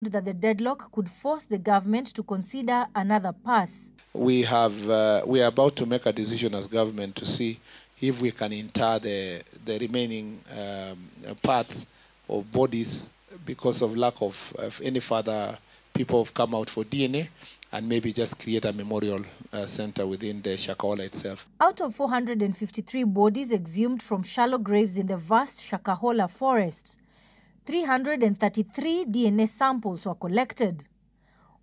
that the deadlock could force the government to consider another path. We are about to make a decision as government to see if we can inter the remaining parts or bodies because of lack of any further people have come out for DNA, and maybe just create a memorial center within the Shakahola itself. Out of 453 bodies exhumed from shallow graves in the vast Shakahola forest, 333 DNA samples were collected.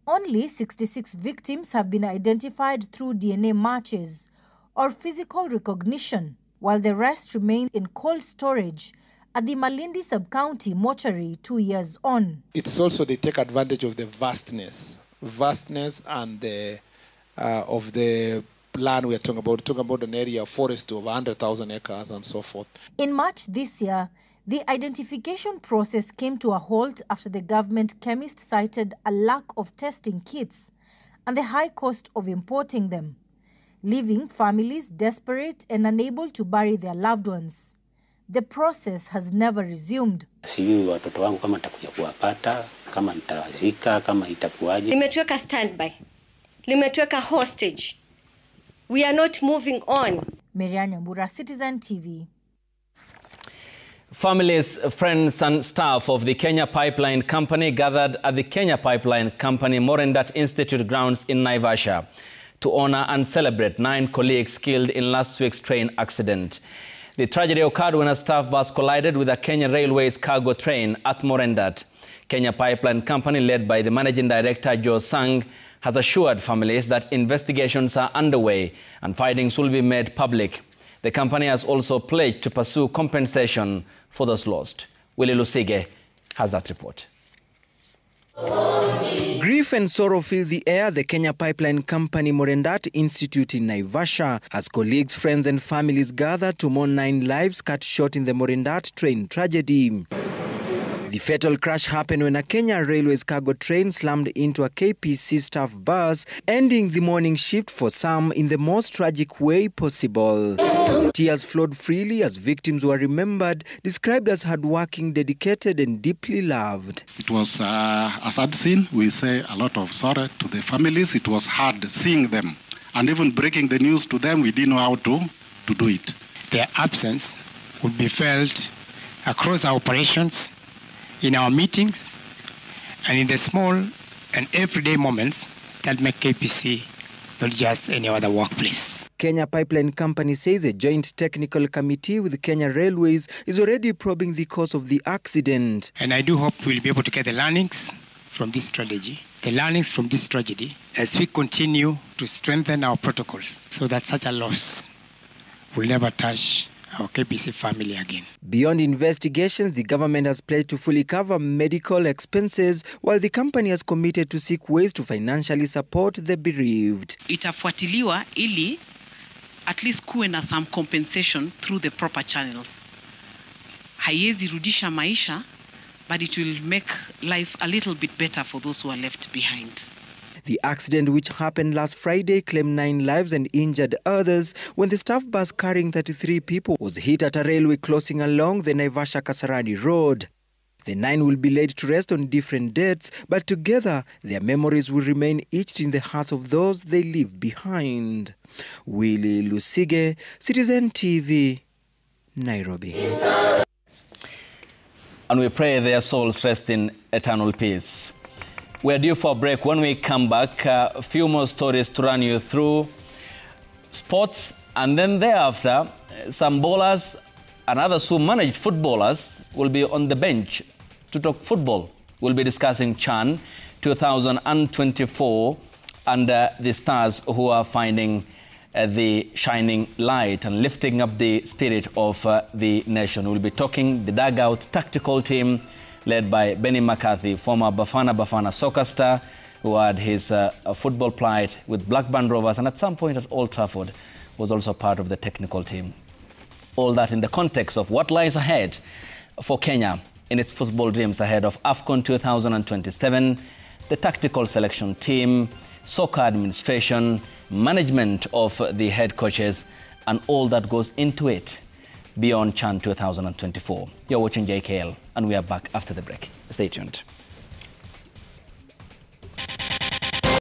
Only 66 victims have been identified through DNA matches or physical recognition, while the rest remain in cold storage at the Malindi sub-county mortuary 2 years on. It's also they take advantage of the vastness and the of the land we are talking about an area of forest of 100,000 acres and so forth. In March this year, the identification process came to a halt after the government chemist cited a lack of testing kits and the high cost of importing them, leaving families desperate and unable to bury their loved ones. The process has never resumed. Limetuweka standby. Limetuweka hostage. We are not moving on. Marian Nyambura, Citizen TV. Families, friends and staff of the Kenya Pipeline Company gathered at the Kenya Pipeline Company Morendat Institute grounds in Naivasha to honor and celebrate 9 colleagues killed in last week's train accident. The tragedy occurred when a staff bus collided with a Kenya Railways cargo train at Morendat. Kenya Pipeline Company, led by the Managing Director Joe Sang, has assured families that investigations are underway and findings will be made public. The company has also pledged to pursue compensation for those lost. Willie Lusige has that report. Grief and sorrow fill the air. The Kenya Pipeline Company Morendat Institute in Naivasha as colleagues, friends and families gather to mourn 9 lives cut short in the Morendat train tragedy. The fatal crash happened when a Kenya Railways cargo train slammed into a KPC staff bus, ending the morning shift for some in the most tragic way possible. Tears flowed freely as victims were remembered, described as hardworking, dedicated and deeply loved. It was a sad scene. We say a lot of sorrow to the families. It was hard seeing them. And even breaking the news to them, we didn't know how to do it. Their absence would be felt across our operations, in our meetings, and in the small and everyday moments that make KPC not just any other workplace. Kenya Pipeline Company says a joint technical committee with Kenya Railways is already probing the cause of the accident. And I do hope we'll be able to get the learnings from this tragedy, as we continue to strengthen our protocols so that such a loss will never touch our KPC family again. Beyond investigations, the government has pledged to fully cover medical expenses, while the company has committed to seek ways to financially support the bereaved. Itafuatiliwa ili at least kuwe na some compensation through the proper channels. Haiwezi rudisha maisha, but it will make life a little bit better for those who are left behind. The accident, which happened last Friday, claimed 9 lives and injured others when the staff bus carrying 33 people was hit at a railway crossing along the Naivasha-Kasarani road. The 9 will be laid to rest on different dates, but together their memories will remain etched in the hearts of those they leave behind. Willie Lusige, Citizen TV, Nairobi. And we pray their souls rest in eternal peace. We're due for a break. When we come back, a few more stories to run you through sports, and then thereafter, some bowlers and others who managed footballers will be on the bench to talk football. We'll be discussing CHAN 2024 and the stars who are finding the shining light and lifting up the spirit of the nation. We'll be talking the dugout tactical team led by Benny McCarthy, former Bafana soccer star, who had his football plight with Blackburn Rovers and at some point at Old Trafford was also part of the technical team. All that in the context of what lies ahead for Kenya in its football dreams ahead of AFCON 2027, the tactical selection team, soccer administration, management of the head coaches, and all that goes into it beyond CHAN 2024. You're watching JKL, and we are back after the break. Stay tuned.